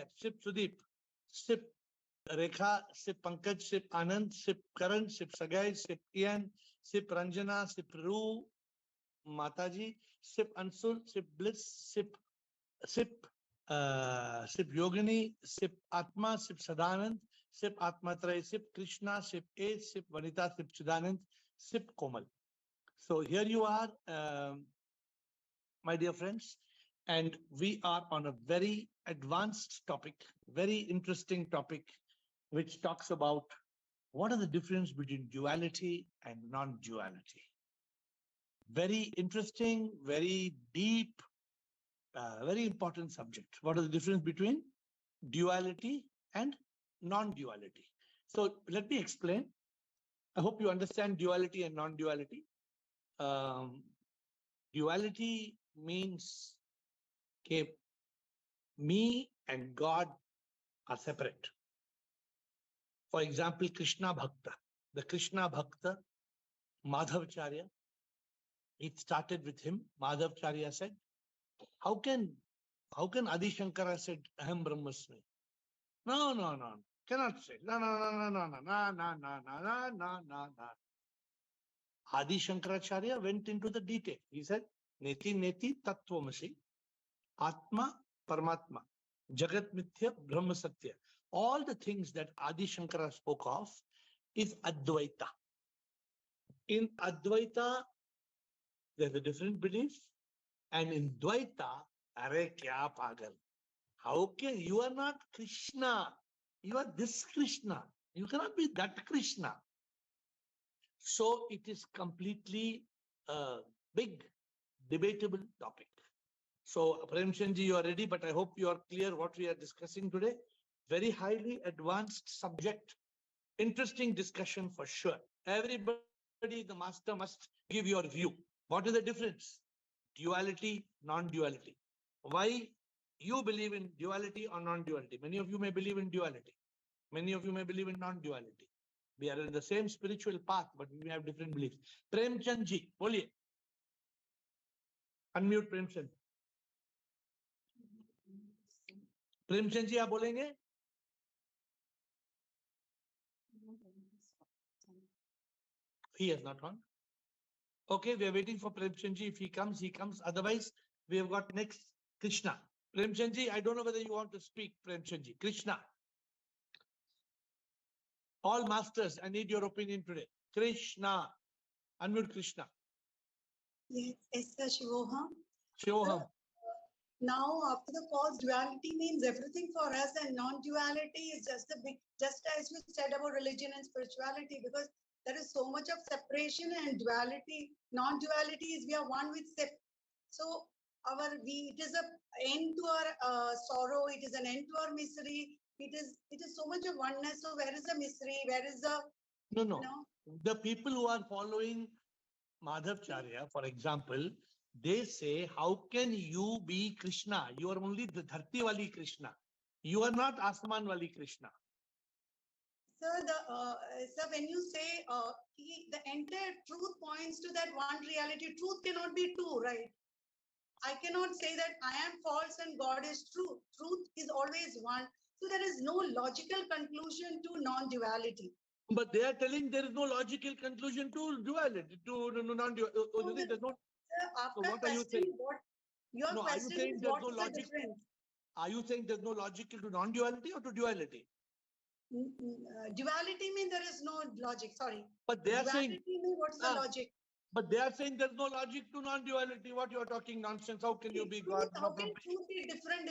Saib, Sip Sudeep, Sip Rekha, Sip Pankaj, Sip Anand, Sip Karan, Sip Sagai, Sip Ian, Sip Ranjana, Sip Ru, Mataji, Sip Ansul, Sip Bliss, Sip Yogini, Sip Atma, Sip Sadanand, Sip Atmatray, Sip Krishna, Sip A, Sip Vanita, Sip Chidanand, Sip Komal. So here you are, my dear friends, and we are on a very advanced topic, very interesting topic, which talks about what are the difference between duality and non-duality. Very interesting, very deep, very important subject. What is the difference between duality and non-duality? So let me explain. I hope you understand duality and non-duality. Duality means okay, me and God are separate. For example, Krishna Bhakta. The Krishna Bhakta, Madhavacharya, it started with him. Madhavacharya said, how can Adi Shankara said, Aham Brahmasmi? No. Cannot say. No. Adi Shankaracharya went into the detail. He said, Neti Neti Tattvamasi, Atma Paramatma, Jagat Mithya Brahma Satya. All the things that Adi Shankara spoke of is Advaita. In Advaita, there's a different belief. And in Dvaita, Are kya pagal? How can you are not Krishna? You are this Krishna. You cannot be that Krishna. So it is completely a big debatable topic. So Premchandji, you are ready, but I hope you are clear what we are discussing today. Very highly advanced subject, interesting discussion for sure. Everybody, the master must give your view. What is the difference? Duality, non-duality. Why you believe in duality or non-duality? Many of you may believe in duality. Many of you may believe in non-duality. We are in the same spiritual path, but we have different beliefs. Premchandji, boliye. Unmute Premchand. Premchandji, aap bolenge? He has not gone. Okay, we are waiting for Premchandji. If he comes, he comes. Otherwise, we have got next Krishna. Premchandji, I don't know whether you want to speak, Premchandji. Krishna. All masters, I need your opinion today. Krishna. Unmute Krishna. Yes, sir, Shivoham. Shivoham. Now, after the cause, duality means everything for us, and non-duality is just as you said about religion and spirituality, because there is so much of separation and duality. Non-duality is we are one with Sip. So it is an end to our sorrow. It is an end to our misery. It is so much of oneness. So where is the misery? Where is the No. You know? The people who are following Madhavacharya, for example, they say, how can you be Krishna? You are only the Dharti Wali Krishna. You are not Asman Wali Krishna. Sir, when you say the entire truth points to that one reality, truth cannot be two, right? I cannot say that I am false and God is true. Truth is always one. So there is no logical conclusion to non-duality. But they are telling there is no logical conclusion to duality, to non-duality. So what are you saying? Your question is what is the difference? Are you saying there's no logical to non-duality or to duality? Duality means there is no logic. Sorry. But they are saying. Means what's the logic? But they are saying there's no logic to non-duality. What you are talking nonsense? How can you be God? How can truth be different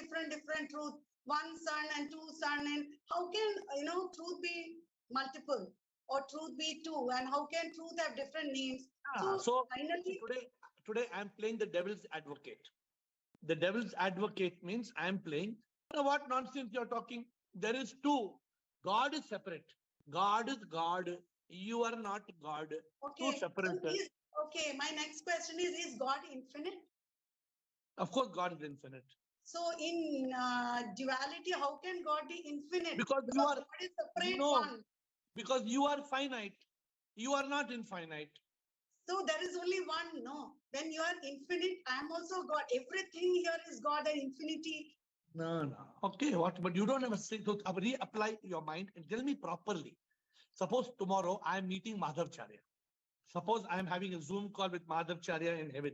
truth? One sun and two sun, and how can truth be multiple or truth be two? And how can truth have different names? So finally, today I am playing the devil's advocate. The devil's advocate means I am playing. What nonsense you're talking? There is two. God is separate. God is God. You are not God. Okay. Two separate. Okay. My next question is God infinite? Of course, God is infinite. So in duality, how can God be infinite? Because you are God is separate one. Because you are finite. You are not infinite. So there is only one, no. When you are infinite, I am also God. Everything here is God and infinity. No. Okay, what? But you don't have a say. So reapply your mind and tell me properly. Suppose tomorrow I am meeting Madhavcharya. Suppose I am having a Zoom call with Madhavcharya in heaven.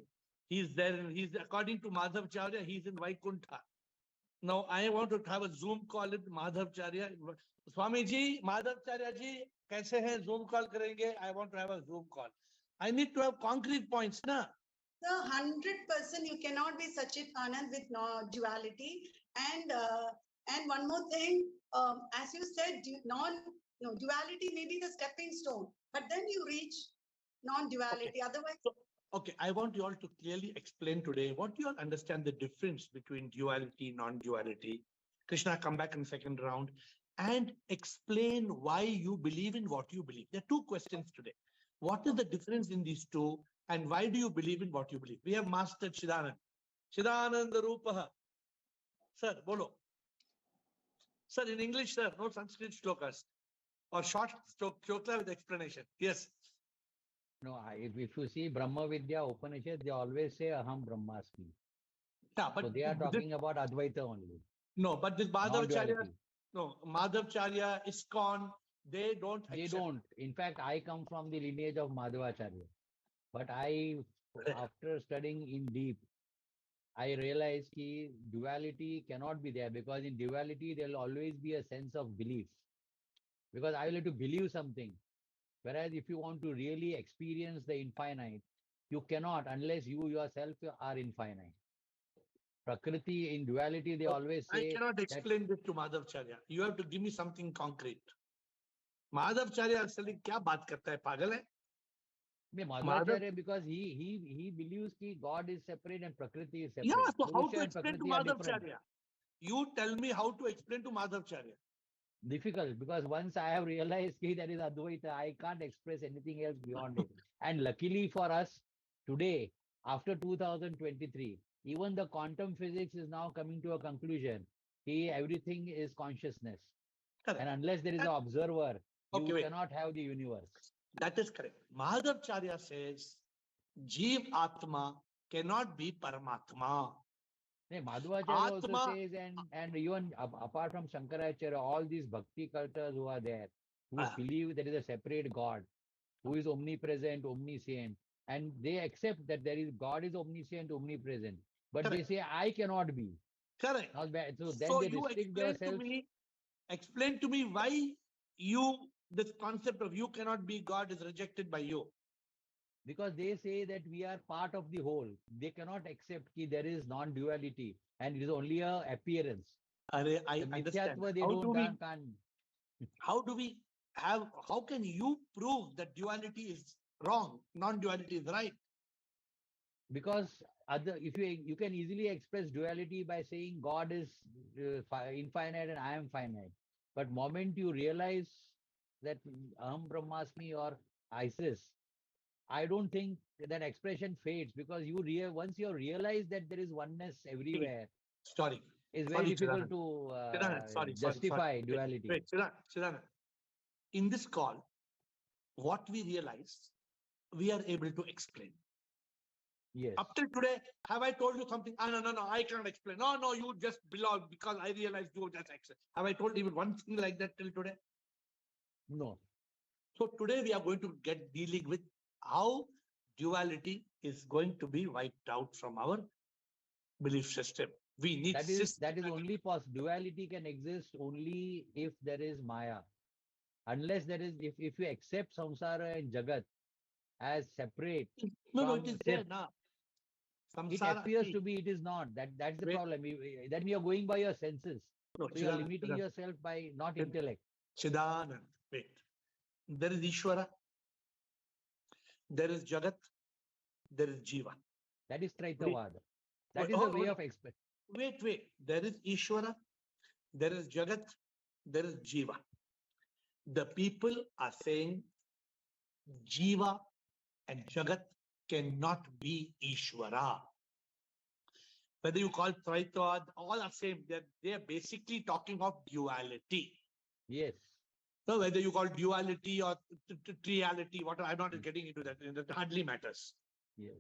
He's there and he's according to Madhavcharya, he's in Vaikuntha. Now I want to have a Zoom call with Madhavcharya. Swami ji, Madhavcharya ji, kaise hai? Zoom call karenge? I want to have a Zoom call. I need to have concrete points, na? The 100% you cannot be Sachit Anand with no duality. And one more thing, as you said, duality may be the stepping stone, but then you reach non-duality. Okay. Otherwise, So, okay, I want you all to clearly explain today what you all understand the difference between duality, non-duality. Krishna, come back in second round and explain why you believe in what you believe. There are two questions today. What is the difference in these two and why do you believe in what you believe? We have mastered Chidanand. Chidanand Rupaha. Sir, bolo. Sir, in English, sir, no Sanskrit shlokas or short shloka with explanation. Yes. No, if you see Brahma Vidya Upanishad, they always say Aham Brahmasmi. Yeah, but So they are this, talking about Advaita only, no, but this Madhavacharya, non-duality. no, Madhavacharya, ISKCON, they don't They accept. don't. In fact, I come from the lineage of Madhavacharya. But after studying in deep, I realized that duality cannot be there because in duality, there will always be a sense of belief. Because I will have to believe something. Whereas if you want to really experience the infinite, you cannot unless you yourself are infinite. Prakriti in duality, they always I say cannot that explain this to Madhavacharya. You have to give me something concrete. Madhavacharya actually क्या बात करता है पागल है? Madhavacharya, because he believes that God is separate and Prakriti is separate. Yeah, so how Purusha to and explain to Prakriti are different. Madhavacharya? You tell me how to explain to Madhavacharya. Difficult because once I have realized that there is Advaita, I can't express anything else beyond it. And luckily for us, today, after 2023, even the quantum physics is now coming to a conclusion. Everything is consciousness. Correct. And unless there is an observer, you Okay, wait. cannot have the universe. That is correct. Madhavacharya says, Jeev Atma cannot be Paramatma. Madhavacharya also Atma, says, and even apart from Shankaracharya, all these bhakti cultures who are there, who believe there is a separate God, who is omnipresent, omniscient, and they accept that there is God is omniscient, omnipresent, but correct. they say I cannot be. Correct. So then So they you restrict themselves. explain to me why this concept of you cannot be God is rejected by you. Because they say that we are part of the whole. They cannot accept that there is non-duality and it is only a appearance. I The understand. Mithyatva, they can't. How can you prove that duality is wrong, non-duality is right? Because if you can easily express duality by saying God is infinite and I am finite. But moment you realize that Aham Brahmasmi or Isis, I don't think that expression fades because once you realize that there is oneness everywhere, Sorry. it's very difficult to justify duality. Wait, Siddhana. In this call, what we realize, we are able to explain. Yes. Up till today, have I told you something? No, I can't explain. No, you just belong because I realized you just accept. Have I told even one thing like that till today? No. So today we are going to get dealing with how duality is going to be wiped out from our belief system. We need that is only possible. Duality can exist only if there is Maya. Unless there is, if you accept samsara and jagat as separate. No, it is there now. It appears to be, it is not. That's the problem. Then you are going by your senses. So you are limiting yourself by not intellect. Chidanand, wait. There is Ishvara, there is Jagat, there is Jiva. That is Traitavada. That is the way of expression. Wait. There is Ishvara, there is Jagat, there is Jiva. The people are saying Jiva and Jagat cannot be Ishvara. Whether you call Traitavad, all are same. They are basically talking of duality. Yes. So whether you call duality or triality, whatever, I'm not getting into that. That hardly matters. Yes.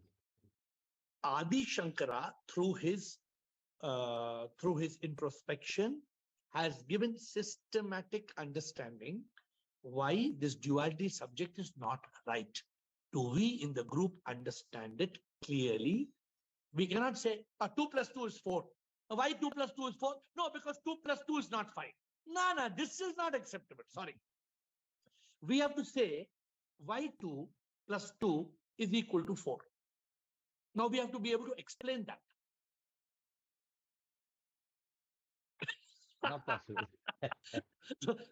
Adi Shankara, through his through his introspection, has given systematic understanding why this duality subject is not right. Do we in the group understand it clearly? We cannot say 2 plus 2 is 4. Why 2 plus 2 is 4? No, because 2 plus 2 is not 5. No, this is not acceptable. Sorry. We have to say why 2 plus 2 is equal to 4. Now we have to be able to explain that. Not possible.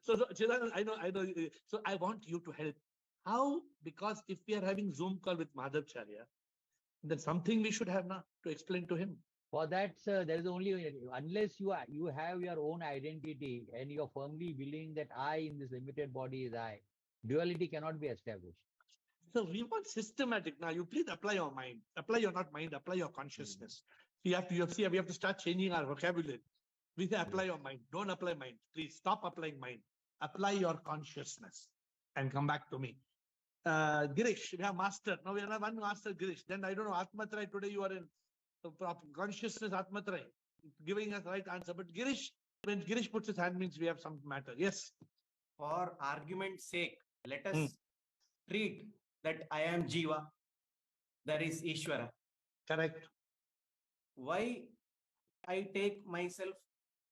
So Chidanand, I know. So I want you to help. How? Because if we are having Zoom call with Madhavcharya, then something we should have now to explain to him. For that, sir, there is only unless you have your own identity and you're firmly believing that I in this limited body is I, duality cannot be established. So we want systematic. Now you please apply your mind. Apply your not mind, apply your consciousness. We have to start changing our vocabulary. We say apply your mind. Don't apply mind. Please stop applying mind. Apply your consciousness and come back to me. Girish, we have master. Now we have one master, Girish. Then I don't know, Atmatrai, today you are in consciousness, Atmatrai, giving us right answer. But Girish, when Girish puts his hand, means we have some matter. Yes. For argument's sake, let us treat that I am Jiva, that is Ishvara. Correct. Why I take myself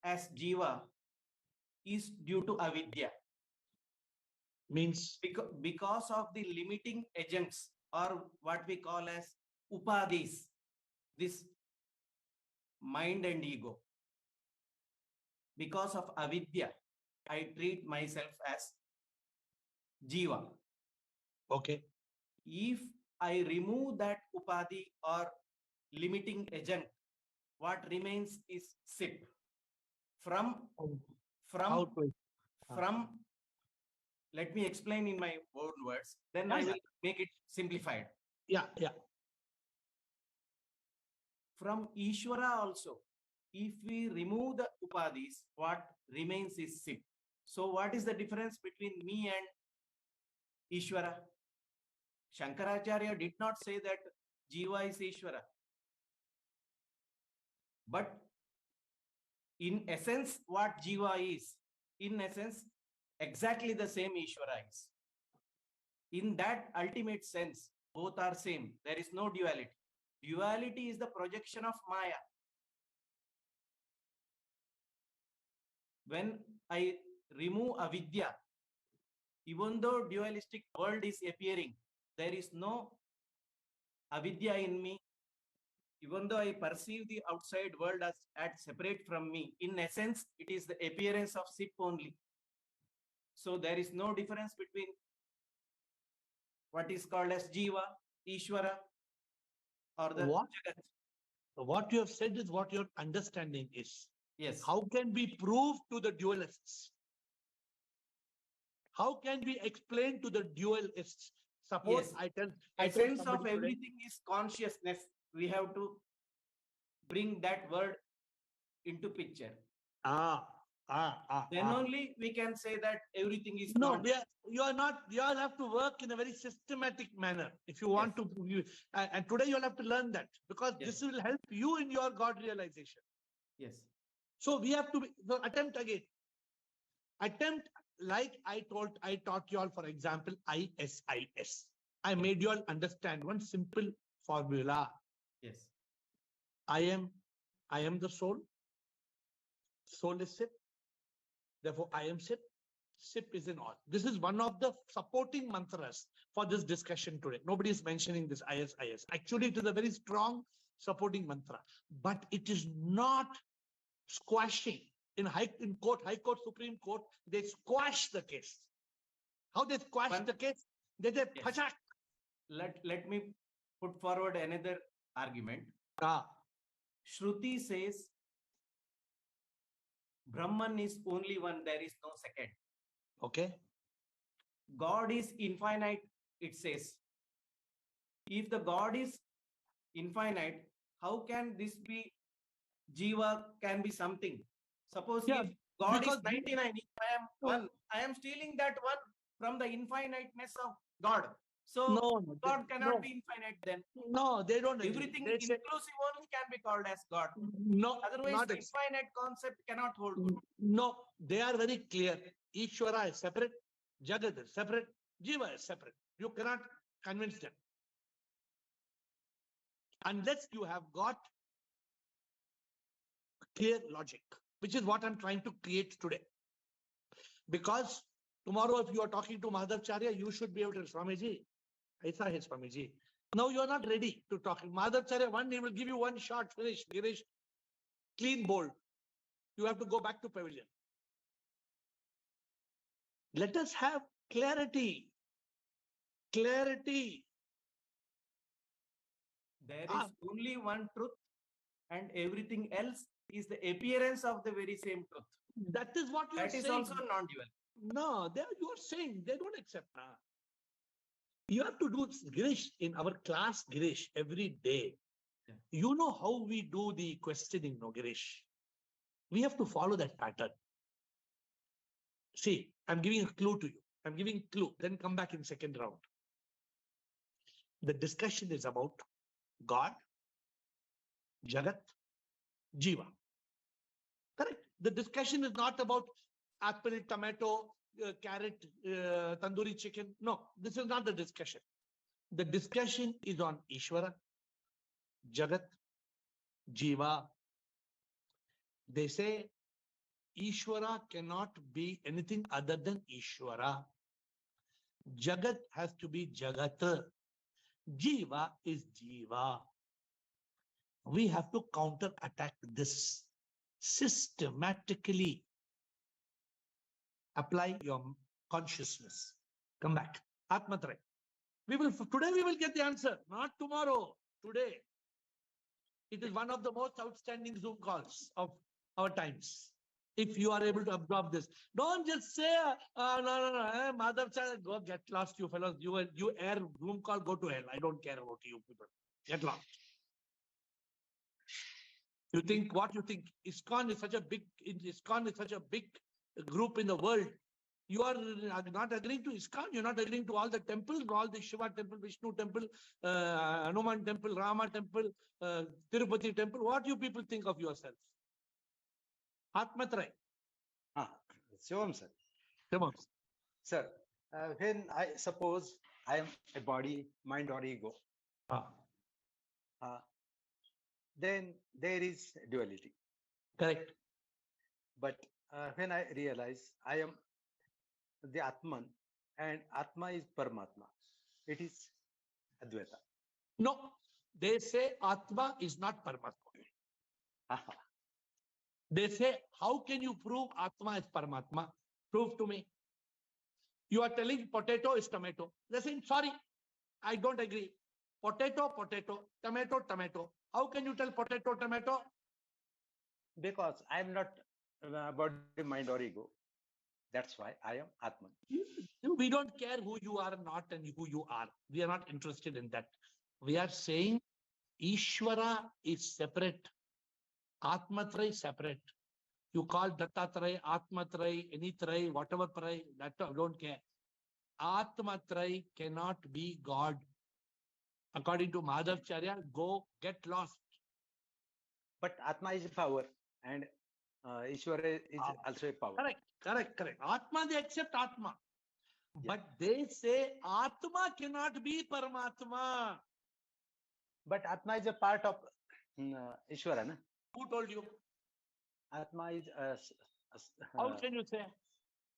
as Jiva is due to avidya. Means? Because of the limiting agents, or what we call as upadhis, this mind and ego. Because of avidya, I treat myself as Jiva. Okay. If I remove that upadhi or limiting agent, what remains is Sip. From let me explain in my own words, then I will make it simplified. Yeah. From Ishvara also, if we remove the upadhis, what remains is Sip. So what is the difference between me and Ishvara? Shankaracharya did not say that Jiva is Ishvara. But in essence, what Jiva is, in essence, exactly the same Ishvara is. In that ultimate sense, both are same. There is no duality. Duality is the projection of Maya. When I remove avidya, even though dualistic world is appearing, there is no avidya in me. Even though I perceive the outside world as separate from me, in essence, it is the appearance of Sip only. So there is no difference between what is called as Jiva, Ishvara, or the Jagat. What you have said is what your understanding is. Yes. How can we prove to the dualists? How can we explain to the dualists? Suppose yes. I essence of everything is consciousness. We have to bring that word into picture. Then only we can say that everything is you all have to work in a very systematic manner if you want to. And today you'll have to learn that, because this will help you in your God realization. Yes. So we have to attempt again. Attempt, like I taught you all, for example, ISIS. I made you all understand one simple formula. Yes. I am the soul. Soul is Sip. Therefore, I am Sip. Sip is in all. This is one of the supporting mantras for this discussion today. Nobody is mentioning this ISIS. Actually, it is a very strong supporting mantra, but it is not squashing. In High Court, Supreme Court, they squash the case. How they squash the case? They say, Pachak. Let me put forward another argument. Shruti says Brahman is only one, there is no second. Okay. God is infinite, it says. If the God is infinite, how can this be Jiva can be something? Suppose if God is 99, if I am one, I am stealing that one from the infiniteness of God. So No, no, God cannot no, be infinite then. no, they don't agree. Everything They say, inclusive only can be called as God. no, Otherwise, not infinite concept cannot hold good. No, they are very clear. Ishvara is separate, Jagat is separate, Jiva is separate. You cannot convince them. Unless you have got clear logic, which is what I'm trying to create today. Because tomorrow, if you are talking to Madhavacharya, you should be able to, Swamiji, Aisa hai Swamiji. Now you are not ready to talk. Madhavacharya, he will give you one shot, finish, Girish, clean bold. You have to go back to pavilion. Let us have clarity. Clarity. There is only one truth, and everything else is the appearance of the very same truth. That is what you are That is saying. also non-dual. No, you are saying they don't accept. You have to do Girish in our class, Girish, every day. Yeah. You know how we do the questioning, no, Girish? We have to follow that pattern. See, I'm giving a clue to you. I'm giving clue. Then come back in second round. The discussion is about God, Jagat, Jiva. Correct. The discussion is not about apple, tomato, carrot, tandoori chicken. No, this is not the discussion. The discussion is on Ishvara, Jagat, Jiva. They say Ishvara cannot be anything other than Ishvara. Jagat has to be Jagat. Jiva is Jiva. We have to counter attack this systematically. Apply your consciousness. Come back. Atmatray. Today we will get the answer, not tomorrow, today. It is one of the most outstanding Zoom calls of our times. If you are able to absorb this, don't just say, no, Madhavacharya, go get lost, you fellows. You AiR Zoom call, go to hell. I don't care about you people. Get lost. You think what you think? ISKCON is such a big group in the world. You are not agreeing to ISKCON. You're not agreeing to all the temples, all the Shiva temple, Vishnu temple, Hanuman temple, Rama temple, Tirupati temple. What you people think of yourselves? Atmatray. Shivam sir. Come on. Sir, when I suppose I am a body, mind or ego, then there is duality. Correct. But when I realize I am the Atman and Atma is Paramatma, it is Advaita. No, they say Atma is not Paramatma. They say, how can you prove Atma is Paramatma? Prove to me. You are telling potato is tomato. They're saying, sorry, I don't agree. Potato, tomato, tomato. How can you tell potato, tomato? Because I am not body, mind or ego. That's why I am Atman. We don't care who you are not and who you are. We are not interested in that. We are saying Ishvara is separate. Atmatray separate. You call Dattatray, Atmatray, any Tray, whatever Tray, that I don't care. Atmatray cannot be God. According to Madhavacharya, go get lost. But Atma is a power and Ishvara is also a power. Correct. Atma, they accept Atma. Yeah. But they say Atma cannot be Paramatma. But Atma is a part of Ishvara, na? Who told you? Atma is how can you say?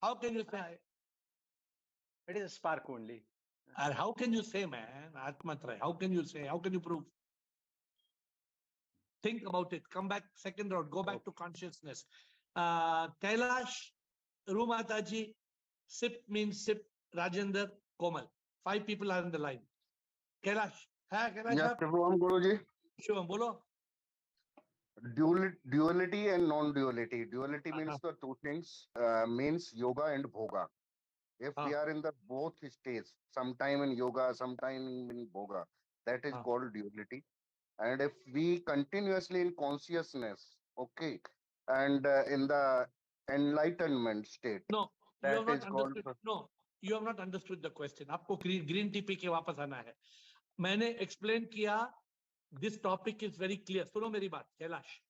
How can you say? It is a spark only. And how can you say, man? Atmatray. How can you say? How can you prove? Think about it. Come back second round. Go back to consciousness. Kailash, Rumataji, Sip means Sip, Rajender, Komal. 5 people are in the line. Kailash. Kailash. Yes, Shivam Guruji. Shivam, bolo. Duality and non-duality. Duality means the two things, means yoga and bhoga. If we are in the both states, sometime in yoga, sometime in bhoga, that is called duality. And if we continuously in consciousness, okay, and in the enlightenment state, no, that you have is not called. understood. No, you have not understood the question. आपको green tea P के वापस आना है. मैंने explain किया. This topic is very clear. सुनो मेरी बात, Kailash.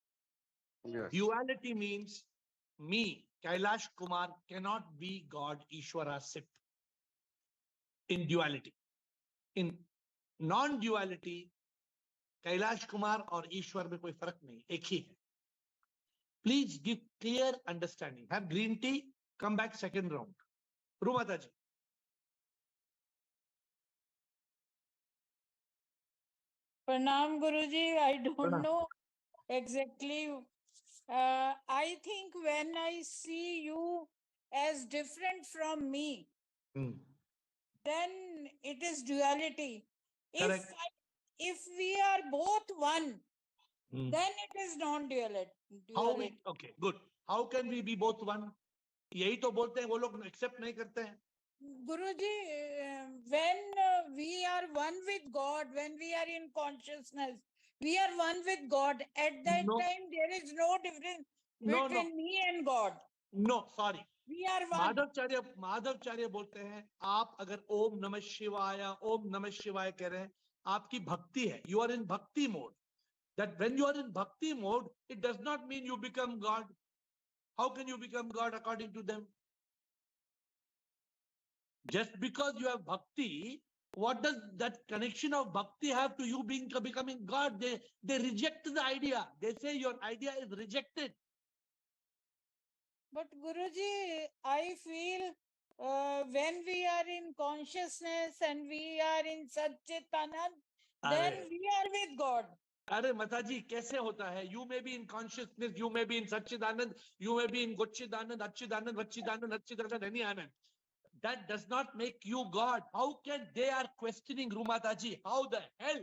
Yes. Duality means me, Kailash Kumar, cannot be God, Ishwara, Sip. In duality. In non-duality, Kailash Kumar और ईश्वर में कोई फर्क नहीं, एक ही है. Please give clear understanding. Have green tea, come back second round. Rumata ji. Pranam Guruji, I don't Pranam. know exactly. I think when I see you as different from me, then it is duality. Correct. If we are both one, then it is non-duality. How we, okay, good. How can we be both one? यही तो बोलते हैं, वो लोग accept नहीं करते हैं. Guruji, when we are one with God, when we are in consciousness, we are one with God. At that No. time, there is no difference No, between me and God. No, sorry. We are one. माधवचार्य बोलते हैं, आप अगर ओम नमः शिवाय कह रहे हैं, आपकी भक्ति है. You are in bhakti mode. That when you are in bhakti mode, it does not mean you become God. How can you become God according to them? Just because you have bhakti, what does that connection of bhakti have to you becoming God? They reject the idea. They say your idea is rejected. But Guruji, I feel when we are in consciousness and we are in Satchitanand, then we are with God. अरे माताजी कैसे होता है? You may be in consciousness, you may be in Satchidanand, you may be in Gochidanand, Acchidanand, Vachidanand, any Anand. That does not make you God. How can they are questioning Rumataji? How the hell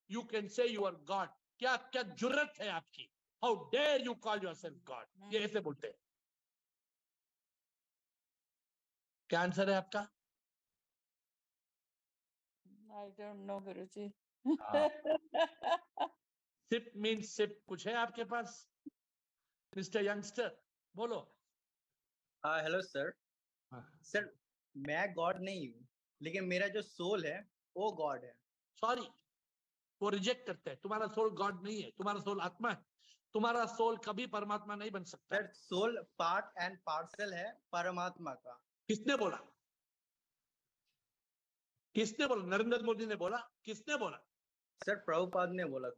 you can say you are God? क्या क्या जुर्रत है आपकी? How dare you call yourself God? ये ऐसे बोलते हैं. क्या answer है आपका? I don't know, Guruji. Sip means sip. कुछ है आपके पास? Mr. Youngster, बोलो. Hello sir. सर मैं गॉड नहीं हूँ, लेकिन मेरा जो सोल है वो गॉड है. सॉरी, वो रिजेक्ट करते हैं. तुम्हारा सोल गॉड नहीं है, तुम्हारा सोल आत्मा है. तुम्हारा सोल कभी परमात्मा नहीं बन सकता. Sir soul part and parcel है परमात्मा का. किसने बोला? किसने बोला? नरेंद्र मोदी ने बोला? किसने बोला? सर प्रभुपाद ने बोला.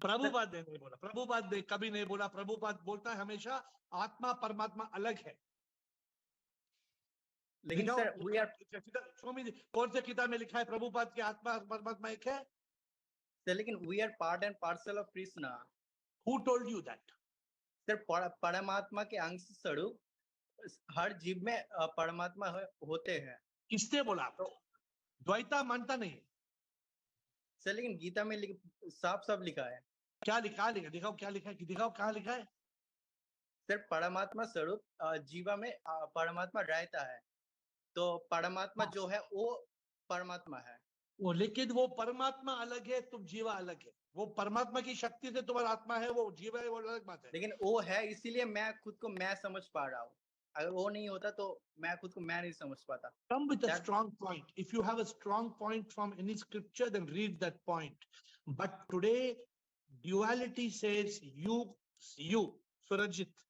प्रभुपाद ने नहीं बोला. प्रभुपाद ने कभी नहीं बोला. प्रभुपाद बोलता है हमेशा आत्मा परमात्मा अलग है. लेकिन सर वी आर, कौन से किताब में लिखा है प्रभुपाद की आत्मा परमात्मा एक है? सर लेकिन we are part and parcel of Krishna. Who told you that? Sir परमात्मा के अंश स्वरूप हर जीव में परमात्मा होते हैं. किसने बोला आपको? द्वैता मानता नहीं. सर लेकिन गीता में साफ साफ लिखा है. क्या लिखा? दिखाओ क्या लिखा है. दिखाओ कहाँ लिखा है. सर परमात्मा स्वरूप जीवा में परमात्मा रहता है, तो परमात्मा जो है वो परमात्मा है. वो लेकिन वो परमात्मा अलग है, तुम जीवा अलग है. वो परमात्मा की शक्ति से तुम्हारा आत्मा है, वो जीवा है, वो अलग बात है. लेकिन वो है, इसीलिए मैं खुद को मैं समझ पा रहा हूँ. अगर वो नहीं होता तो मैं खुद को मैं नहीं समझ पाता. Come with a strong point. If you have a strong point from any scripture, then read that point. But today, duality says you, Surajit.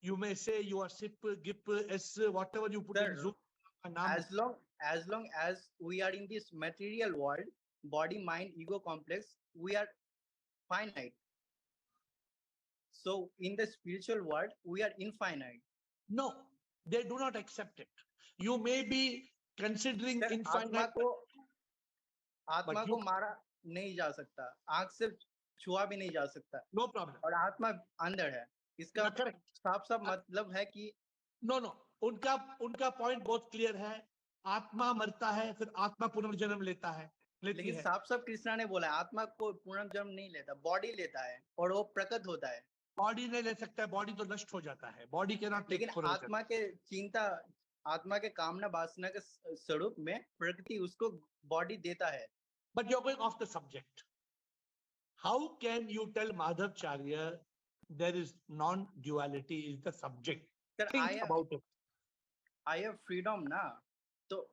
You may say you are Sip, Gip, S, whatever you put in Zoom. As long as we are in this material world, body, mind, ego complex, we are finite. So in the spiritual world, we are infinite. No, they do not accept it. You may be considering Sir, infinite. आत्मा को मारा नहीं जा सकता, आंख से छुआ भी नहीं जा सकता. No problem. और आत्मा अंदर है. इसका साफ साफ मतलब है कि नो उनका पॉइंट बहुत क्लियर है. आत्मा मरता है, फिर आत्मा पुनर्जन्म लेता है. लेकिन साफ साफ कृष्णा ने बोला आत्मा को पुनर्जन्म नहीं लेता, बॉडी लेता है और वो प्रकट होता है. बॉडी नहीं ले सकता है, बॉडी तो नष्ट हो जाता है. बॉडी के नॉट. लेकिन आत्मा के चिंता, आत्मा के कामना वासना के स्वरूप में प्रकृति उसको बॉडी देता है. But you're going off the subject. How can you tell Madhavacharya there is non-duality is the subject? Sir, Think about it. I have freedom ना. So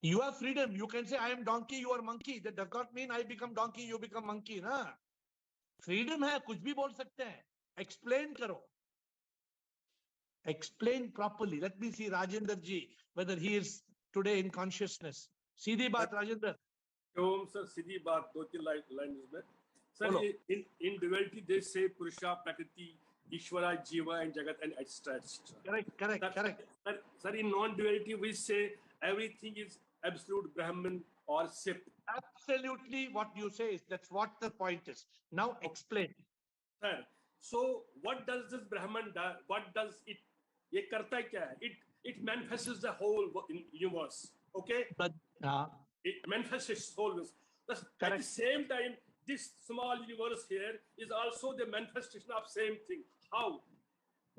You have freedom. You can say, I am donkey, you are monkey. That does not mean I become donkey, you become monkey. Na? Freedom है, कुछ भी बोल सकते हैं. Explain करो. Explain properly. Let me see Rajendra ji, whether he is today in consciousness. सीधी बात Rajendra. ओम sir सीधी बात 2-3 line में सर बोलो. in duality they say purusha prakriti ishvara jiva and jagat and etc. Correct. Sir in non-duality we say everything is absolute brahman or sip. Absolutely what you say is, that's what the point is. Now explain. Sir, so what does this brahman do? What does it? ये करता क्या है? It manifests the whole universe. Okay. But it manifests its whole universe. At the same time, this small universe here is also the manifestation of same thing. How?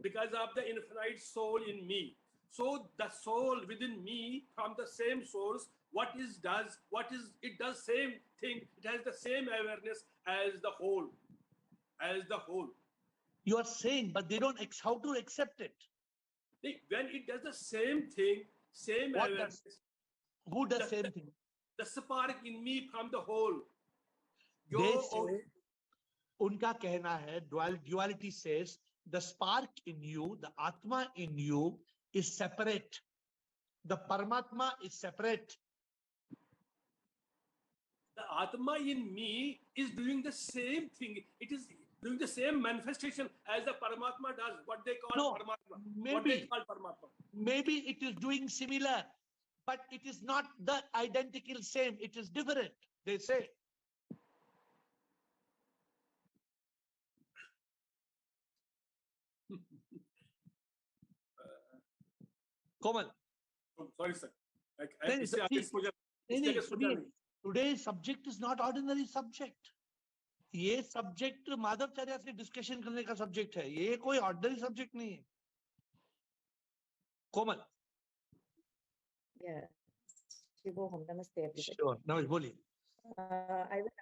Because of the infinite soul in me. So the soul within me, from the same source, it does same thing. It has the same awareness as the whole. You are saying, but they don't how to accept it. When it does the same thing, same What awareness. Who does same thing? The spark in me from the whole. They say, उनका कहना है, duality says, the spark in you, the Atma in you is separate. The Paramatma is separate. The Atma in me is doing the same thing. It is doing the same manifestation as the Paramatma does. What they call Paramatma. Maybe it is doing similar, but it is not the identical same. It is different, they say. Komal. Sorry, sir. Today's subject is not ordinary subject. ये subject माधवचार्य से discussion करने का subject है. ये कोई ordinary subject नहीं है. Komal. Yeah. Namaste, everybody. Sure. Now, Boli. I will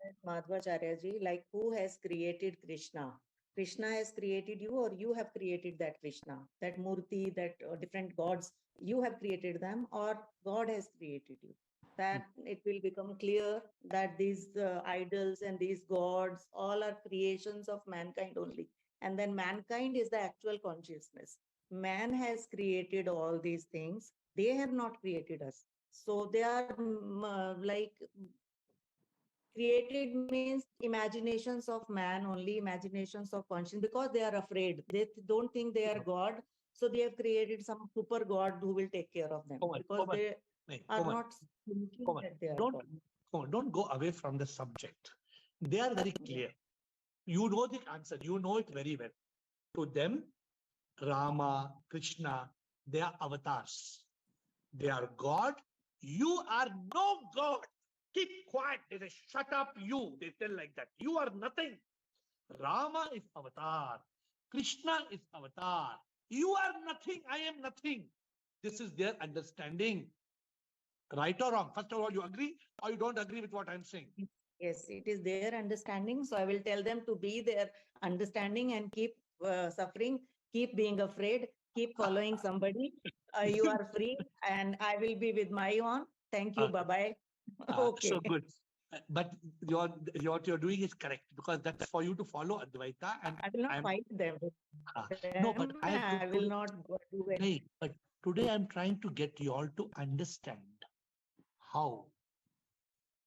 ask Madhvacharya ji, like, who has created Krishna? Krishna has created you, or you have created that Krishna, that Murti, that different gods, you have created them, or God has created you? That it will become clear that these idols and these gods all are creations of mankind only. And then mankind is the actual consciousness. Man has created all these things. They have not created us. So they are like created means imaginations of man, only imaginations of conscience, because they are afraid. They don't think they are God. So they have created some super God who will take care of them, because they are not thinking that they are God. Don't go away from the subject. They are very clear. You know the answer. You know it very well. To them, Rama, Krishna, they are avatars. They are God. You are no God. Keep quiet. They say, shut up, you. They tell like that. You are nothing. Rama is avatar. Krishna is avatar. You are nothing. I am nothing. This is their understanding. Right or wrong? First of all, you agree or you don't agree with what I'm saying? Yes, it is their understanding. So I will tell them to be their understanding and keep suffering, keep being afraid, keep following somebody. You are free and I will be with my own. Thank you. Bye-bye. Okay. So good. But what you're doing is correct, because that's for you to follow Advaita. And I will not fight them. No, but I will not do it. But today I'm trying to get you all to understand how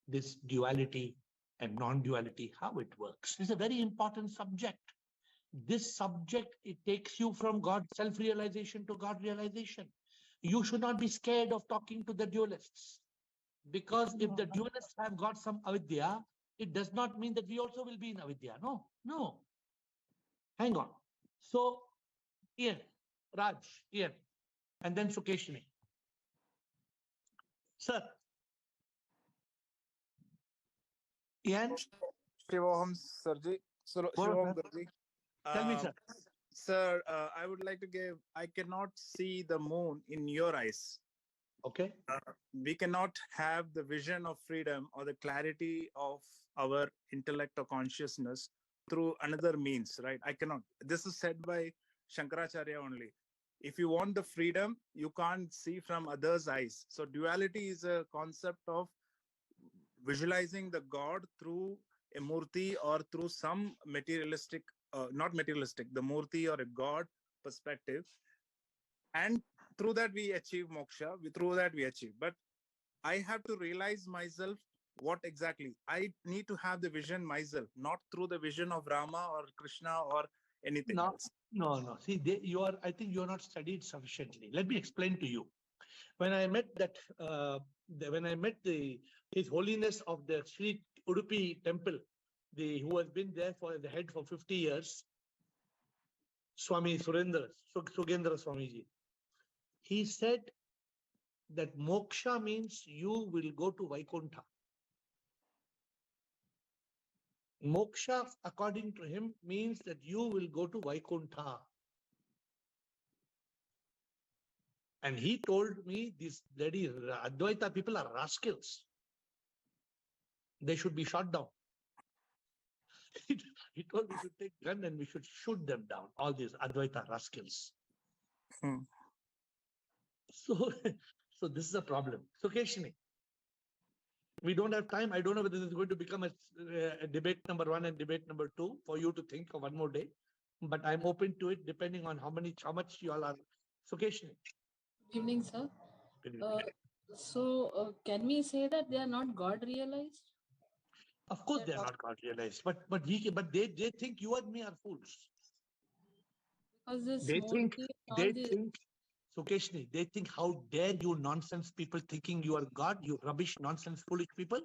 this duality and non-duality, how it works. It's a very important subject. This subject, it takes you from God self-realization to God realization. You should not be scared of talking to the dualists, because if the dualists have got some avidya, it does not mean that we also will be in avidya. No. Hang on. So, Ian, Raj, Ian, and then Sukeshini. Sir. Ian? Shivoham Sarji. Shivoham Sarji. Tell me, sir. Sir, I would like to give, I cannot see the moon in your eyes. Okay. We cannot have the vision of freedom or the clarity of our intellect or consciousness through another means, right? I cannot. This is said by Shankaracharya only. if you want the freedom, you can't see from others' eyes. So duality is a concept of visualizing the God through a murti or through some materialistic, not materialistic, the murti or a God perspective. And through that we achieve moksha, through that we achieve. But I have to realize myself what exactly. I need to have the vision myself, not through the vision of Rama or Krishna or anything No, else. no. See, I think you are not studied sufficiently. Let me explain to you. When I met His Holiness of the Sri Udupi Temple, who has been there for the head for 50 years, Swami Sugendra Swamiji, he said that moksha means you will go to Vaikuntha. Moksha, according to him, means that you will go to Vaikuntha. And he told me these bloody Advaita people are rascals. They should be shot down. He told we should take gun and we should shoot them down, all these Advaita rascals. So this is a problem. So Keshini, we don't have time. I don't know whether this is going to become a debate number 1 and debate number 2 for you to think of one more day. But I'm open to it depending on how much you all are. So Keshini. Good evening, sir. Good evening. Can we say that they are not God realized? Of course, they are not God realized, but they think you and me are fools. Because this They think, murti, so Keshni, they think, how dare you nonsense people thinking you are God, you rubbish, nonsense, foolish people.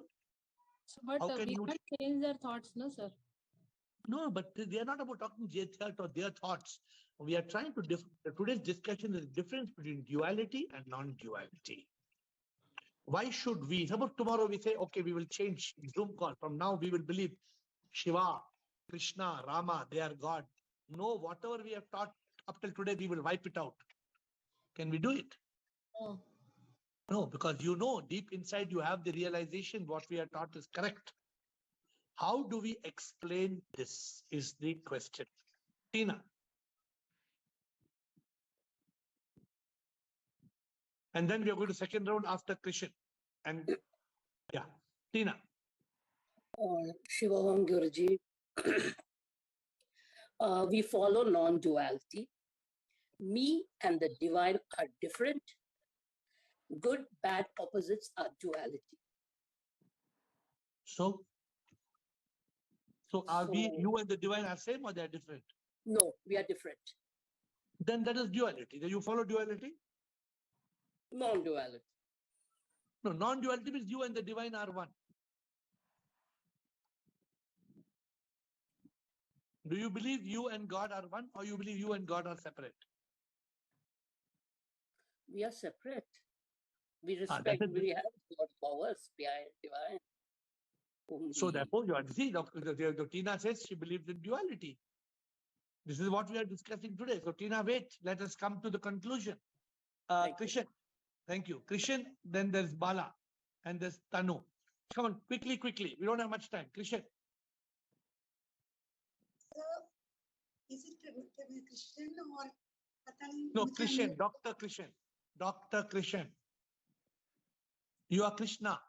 So, but How can we you can't change their thoughts, no, sir? No, but they are not about talking their thoughts. We are trying to today's discussion is the difference between duality and non-duality. Why should we? Suppose tomorrow we say, okay, we will change Zoom call. From now we will believe Shiva, Krishna, Rama, they are God. No, whatever we have taught up till today, we will wipe it out. Can we do it? No. No, because deep inside you have the realization what we are taught is correct. How do we explain this is the question. Tina. And then we are going to second round after Krishan. And yeah, Tina. Shivam Guruji. We follow non-duality. Me and the divine are different. Good, bad opposites are duality. So are you and the divine are same or they are different? No, we are different. Then that is duality. Then you follow duality? Non-duality. No, non-duality means you and the divine are one. Do you believe you and God are one, or you believe you and God are separate? We are separate. We respect, we have God powers behind divine. So therefore, you see, the Tina says she believes in duality. This is what we are discussing today. So Tina, wait, let us come to the conclusion. Krishan, thank you. Krishan, then there's Bala, and there's Tanu. Come on, quickly. We don't have much time. Krishan. Is it Christian or No, Krishan, Dr. Krishan. You are Krishna.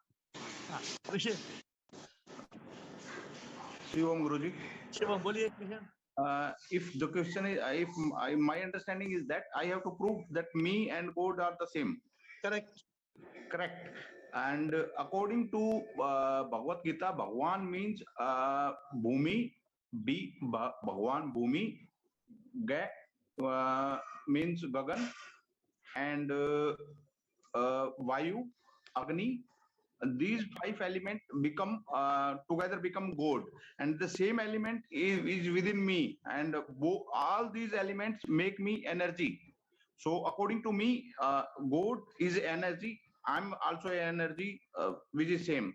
Krishan. Shivam Guruji. Shivam, boliye Krishan. If the question is, my understanding is that I have to prove that me and God are the same. Correct. And according to Bhagavad Gita, Bhagwan means Bhumi, Bhagwan Bhumi, Ga means Gagan, and Vayu, Agni. These 5 elements together become God, and the same element is within me, and all these elements make me energy. So according to me, God is energy. I'm also energy, which is same.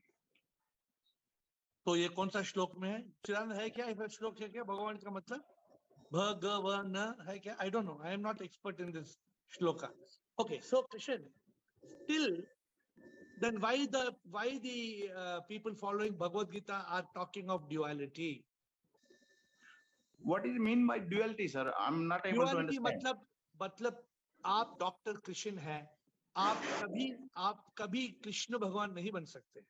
तो ये कौन सा श्लोक में है? चिरांद है क्या? ये श्लोक है क्या? भगवान का मतलब भगवान है क्या? I don't know. I am not expert in this shloka. Okay, so Krishan, still, then why the people following Bhagavad Gita are talking of duality? What is mean by duality, sir? I'm not able to understand. मतलब आप doctor Krishna हैं, आप कभी कृष्ण भगवान नहीं बन सकते.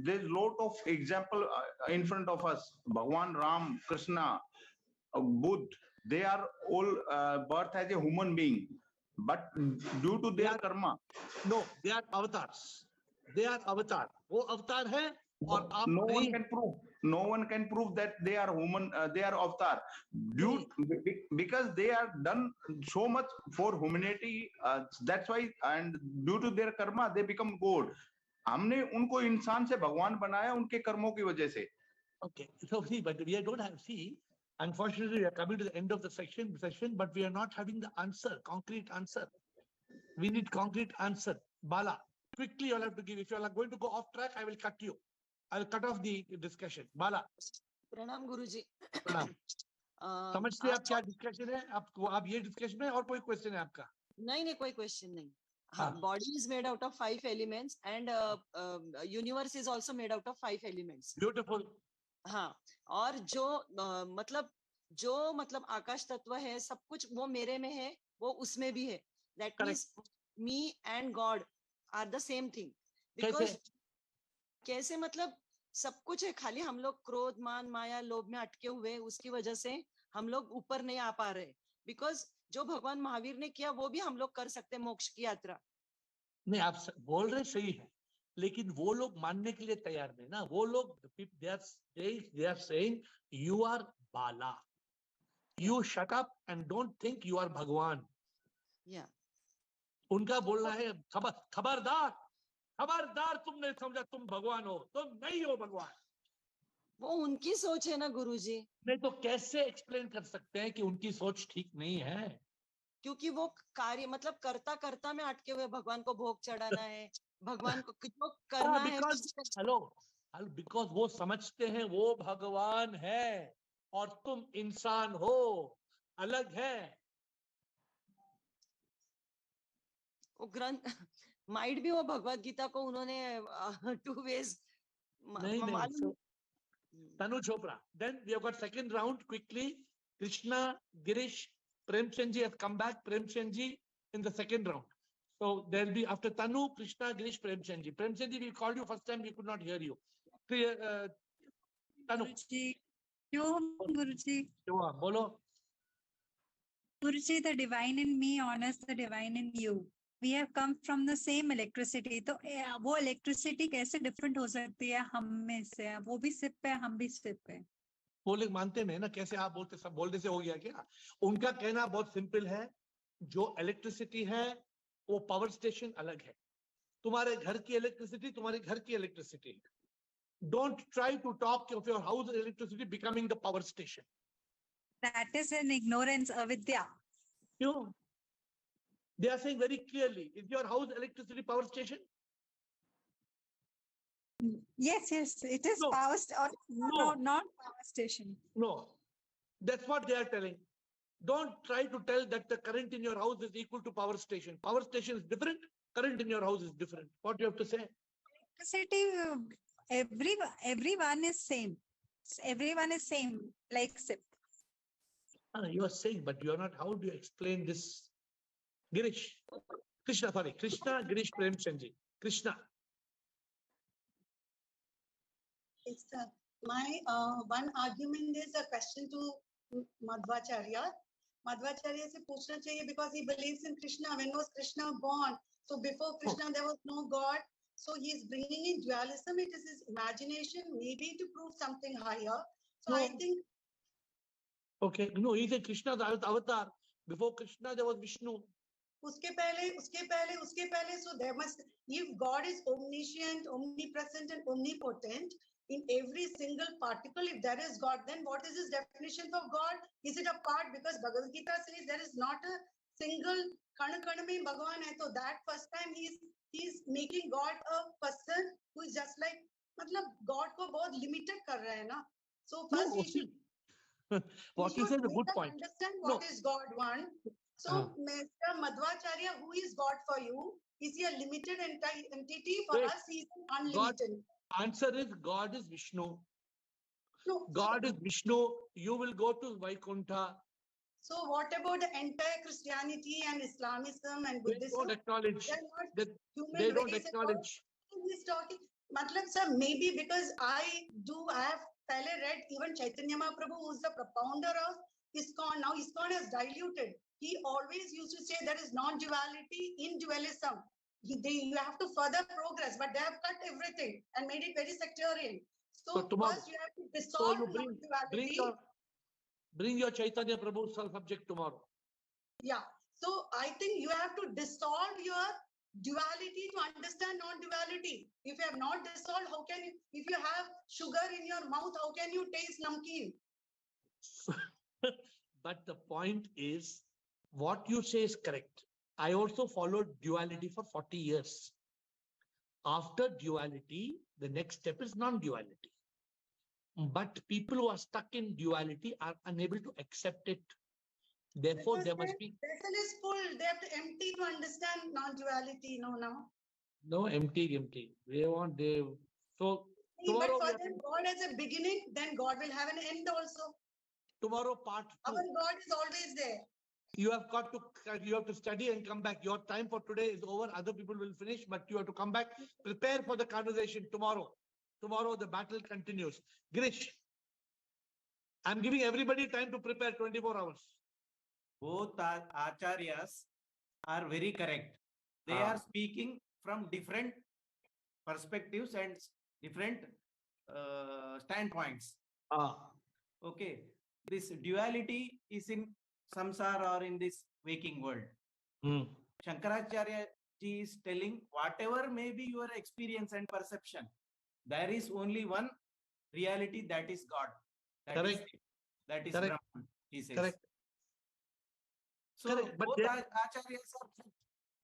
There's lot of example in front of us. Bhagwan Ram, Krishna, Buddha, they are all birth as a human being, but due to their karma. No, they are avatars. They are avatar. वो अवतार है और आप No one नहीं. can prove. No one can prove that they are human. They are avatar. Because they are done so much for humanity. That's why, and due to their karma, they become God. हमने उनको इंसान से भगवान बनाया उनके कर्मों की वजह से. Okay, so see, but we don't have, see, unfortunately, we are coming to the end of the session, but we are not having the answer, concrete answer. We need concrete answer. Bala, quickly you'll have to give. If you are going to go off track, I will cut you. I will cut off the discussion. Bala. प्रणाम गुरुजी. प्रणाम. समझते हैं आप क्या discussion है? आप ये discussion है और कोई क्वेश्चन है आपका? नहीं, कोई क्वेश्चन नहीं. Body is made out of 5 elements and universe is also made out of 5 elements. Beautiful. हाँ, और जो मतलब आकाश तत्व है, सब कुछ वो मेरे में है, वो उसमें भी है. That means me and God are the same thing. Because कैसे मतलब सब कुछ है, खाली हम लोग क्रोध, मान, माया, लोभ में अटके हुए, उसकी वजह से हम लोग ऊपर नहीं आ पा रहे. Because जो भगवान महावीर ने किया वो भी हम लोग कर सकते हैं, मोक्ष की यात्रा. नहीं, आप बोल रहे सही है, लेकिन वो लोग मानने के लिए तैयार नहीं ना. वो लोग they are saying you are Bala. You shut up and don't think you are Bhagwan. Yeah. उनका बोलना है खबरदार तुमने समझा तुम भगवान हो, तुम नहीं हो भगवान. वो उनकी सोच है ना गुरुजी. नहीं तो कैसे एक्सप्लेन कर सकते हैं कि उनकी सोच ठीक नहीं है? क्योंकि वो कार्य मतलब करता में अटके हुए, भगवान को भोग चढ़ाना है, भगवान को जो करना है. बिकॉज वो समझते हैं वो भगवान है और तुम इंसान हो, अलग है. वो ग्रंथ माइट भी वो भगवत गीता को उन्होंने 2 ways. नहीं. Tanu Chopra. Then we have got second round quickly. Krishna, Girish, Premchandji has come back. Premchandji in the second round. So there will be after Tanu, Krishna, Girish, Premchandji. Premchandji, we called you first time, we could not hear you. Tanu. Guruji. Bolo. Guruji, the divine in me honors the divine in you. We have come from the same electricity. तो वो electricity कैसे different हो सकती है हम में से? वो भी सिप पे, हम भी सिप पे. वो लोग मानते नहीं ना. कैसे आप बोलते, सब बोलने से हो गया क्या? उनका कहना बहुत सिंपल है. जो इलेक्ट्रिसिटी है वो पावर स्टेशन अलग है. तुम्हारे घर की इलेक्ट्रिसिटी तुम्हारे घर की electricity. Don't try to talk of your house electricity becoming the power station. That is an ignorance, avidya. They are saying very clearly, is your house electricity power station? Yes, it is power station. No, not power station. No, that's what they are telling. Don't try to tell that the current in your house is equal to power station. Power station is different. Current in your house is different. What do you have to say? Electricity, everyone is same. Everyone is same, like SIP. You are saying, but you are not. How do you explain this? Girish, Krishna, Girish, Premchandji. Krishna. Yes, sir. My one argument is a question to Madhvacharya. Madhvacharya se पूछना चाहिए because he believes in Krishna. When was Krishna born? So before Krishna, there was no God. So he is bringing in dualism. It is his imagination, maybe to prove something higher. So I think. Okay, no, he said Krishna the avatar. Before Krishna, there was Vishnu. उसके पहले, so there must, if God is omniscient, omnipresent and omnipotent in every single particle, if there is God, then what is his definition of God? Is it a part? Because Bhagavad Gita says there is not a single kana mein Bhagavan hai. So that first time he's making God a person who is just like, मतलब God को बहुत limited कर रहा है ना. So first he should. What you say is a good point. Understand what is God one. So, Mr. Madhvacharya, who is God for you? Is he a limited entity? For us, he is unlimited. Answer is God is Vishnu. No, God is Vishnu. You will go to Vaikuntha. So what about the entire Christianity and Islamism and They Buddhism? don't acknowledge. They're not They, human they don't race at all. acknowledge. He's talking. Matlab, sir, maybe because I have read even Chaitanya Mahaprabhu, who's the propounder of ISKCON. Now ISKCON has diluted. He always used to say there is non-duality in dualism. You have to further progress, but they have cut everything and made it very sectarian. So tomorrow, first you have to so dissolve you non-duality. bring your Chaitanya Prabhu subject tomorrow. Yeah. So I think you have to dissolve your duality to understand non-duality. If you have not dissolved, how can you, if you have sugar in your mouth, how can you taste namkeen? But the point is, what you say is correct. I also followed duality for 40 years. After duality, the next step is non-duality. But people who are stuck in duality are unable to accept it. Therefore, Because there must be vessel is full. They have to empty to understand non-duality. no empty. They want so tomorrow. But for them, God has a beginning, then God will have an end also. Tomorrow, part 2. Our God is always there. You have to study and come back. Your time for today is over. Other people will finish, but you have to come back. Prepare for the conversation tomorrow. Tomorrow the battle continues. Girish, I'm giving everybody time to prepare 24 hours. Both acharyas are very correct. They are speaking from different perspectives and different standpoints. Okay, this duality is in samsara or in this waking world. Shankaracharya ji is telling whatever may be your experience and perception, there is only one reality, that is God. That is Brahman, he says. Correct. So correct. But both acharyas are.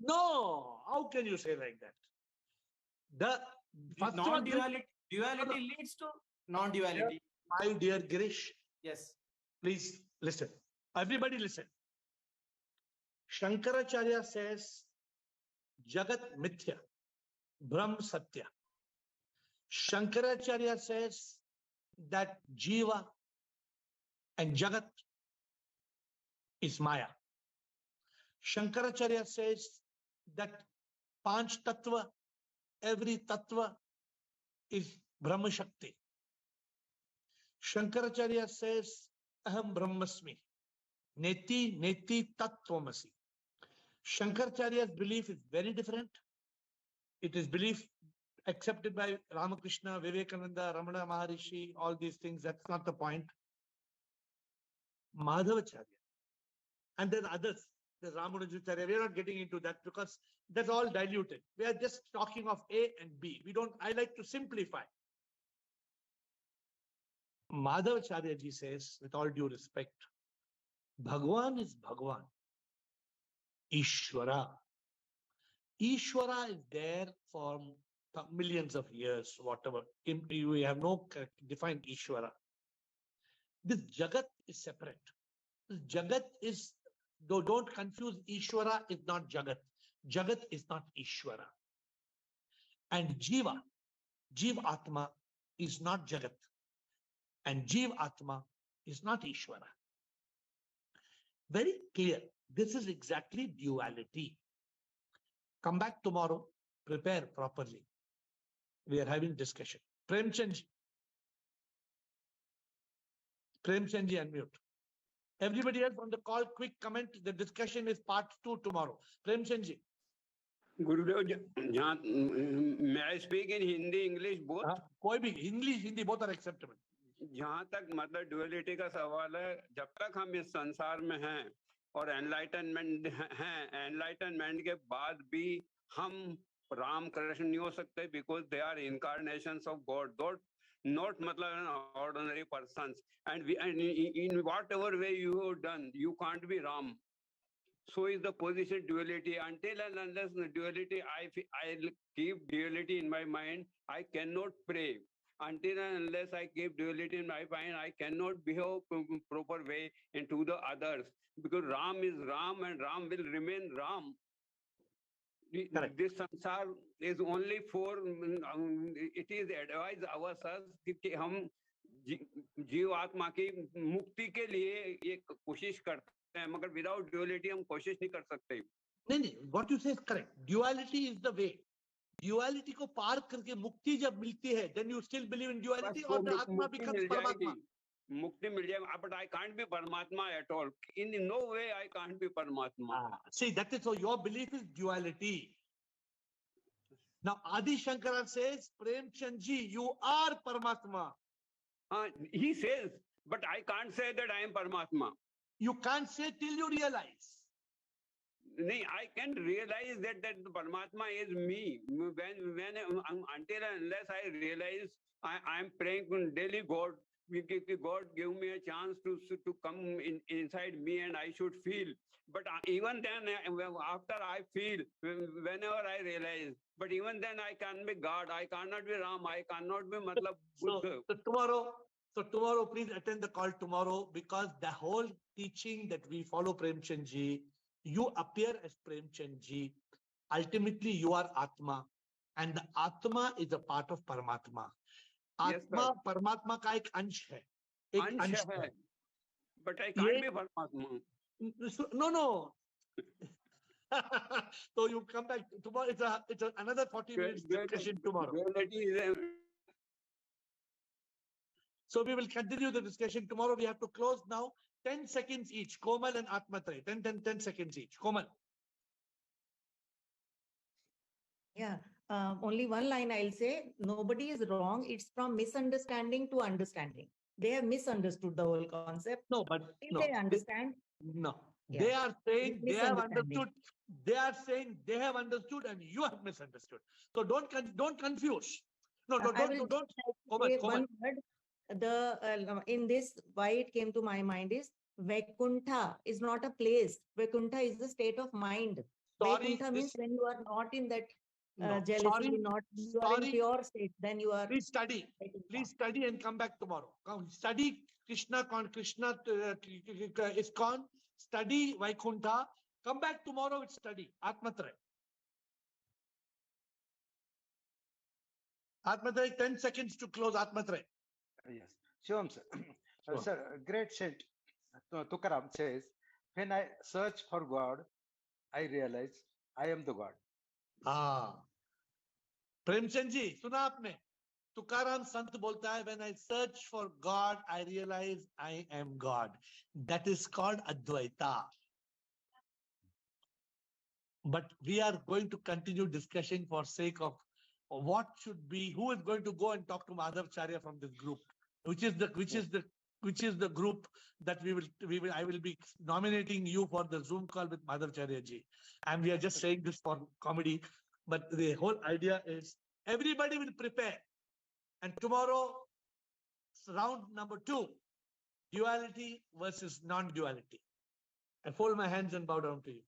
No, how can you say like that? The non-duality leads to non-duality. My dear Girish. Yes. Please listen. Everybody listen. Shankaracharya says, Jagat Mithya, Brahm Satya. Shankaracharya says that Jiva and Jagat is Maya. Shankaracharya says that Panch Tattva, every Tattva is Brahma Shakti. Shankaracharya says, Aham Brahmasmi, Neti Tattvamasi. Shankaracharya's belief is very different. It is belief accepted by Ramakrishna, Vivekananda, Ramana Maharishi, all these things. That's not the point. Madhavacharya. And then others, the Ramanujacharya. We are not getting into that because that's all diluted. We are just talking of A and B. I like to simplify. Madhavacharya ji says, with all due respect, Bhagwan is Bhagwan. Ishvara. Ishvara is there for millions of years, whatever. We have no defined Ishvara. This Jagat is separate. This Jagat is, don't confuse, Ishvara is not Jagat. Jagat is not Ishvara. And Jiva, Jiv Atma is not Jagat. And Jiv Atma is not Ishvara. Very clear. This is exactly duality. Come back tomorrow, prepare properly. We are having discussion. Premchandji, unmute. Everybody else on the call, quick comment. The discussion is part 2 tomorrow. Premchandji. Gurudev, may I speak in Hindi, English, both? कोई भी English, Hindi, both are acceptable. जहाँ तक मतलब duality का सवाल है, जब तक हम इस संसार में हैं और एनलाइटनमेंट हैं, एनलाइटनमेंट के बाद भी हम राम कृष्ण नहीं हो सकते because they are incarnations of God. Not मतलब ordinary persons, and in whatever way you have done, you can't be Ram. So is the position duality. Until and unless the duality, I keep duality in my mind, I cannot pray. Until and unless I keep duality in my mind, I cannot behave proper way into the others. Because Ram is Ram and Ram will remain Ram. This samsar is only for, it is advised ourselves कि हम जीव आत्मा की मुक्ति के लिए एक कोशिश करते हैं, मगर विदाउट ड्यूअलिटी हम कोशिश नहीं कर सकते. नहीं, what you say is correct. Duality is the way. Duality को पार करके मुक्ति जब मिलती है, then you still believe in duality, or the आत्मा becomes परमात्मा. मुक्ति मिल जाएगा, but I can't be Paramatma at all. In no way I can't be Paramatma. See, that is so your belief is duality. Now Adi Shankara says, Premchand ji, you are Paramatma. He says, but I can't say that I am Paramatma. You can't say till you realize. I can realize that Paramatma is me. When until and unless I realize I am praying to daily God, God give me a chance to come inside me and I should feel. But even then, after I feel, whenever I realize, but even then I can be God. I cannot be Ram. I cannot be Matlab Buddha. So tomorrow, please attend the call tomorrow, because the whole teaching that we follow Premchand ji, you appear as Premchand ji. Ultimately, you are Atma, and the Atma is a part of Paramatma. Atma, Paramatma का एक अंश है. एक अंश है. But I can't be Paramatma. No. So you come back tomorrow. It's another 40 minutes discussion tomorrow. So we will continue the discussion tomorrow. We have to close now. 10 seconds each. Komal and Atmatray. 10 seconds each. Komal. Yeah. Only one line I'll say. Nobody is wrong. It's from misunderstanding to understanding. They have misunderstood the whole concept. No, but if they understand. No. Yeah. They are saying they have Misunderstanding. understood. They are saying they have understood and you have misunderstood. So don't confuse. No, I will don't. say one word. In this, why it came to my mind is Vaikuntha is not a place. Vaikuntha is the state of mind. Vaikuntha means when you are not in that jealousy, you are in pure state, then you are. Please study. Please study and come back tomorrow. Study Krishna ISKCON. Study Vaikuntha. Come back tomorrow with study Atmatray. Atmatray, 10 seconds to close Atmatray. Yes. Shivam sir. Sir, great saint Tukaram says, when I search for God, I realize I am the God. Premchand ji, सुना आपने? तुकाराम संत बोलता है, when I search for God, I realize I am God. That is called Advaita. But we are going to continue discussion for sake of what should be, who is going to go and talk to Madhavacharya from this group, which is the group that I will be nominating you for the Zoom call with Madhavacharya ji. And we are just saying this for comedy, but the whole idea is everybody will prepare. And tomorrow, round number 2, duality versus non-duality. I fold my hands and bow down to you.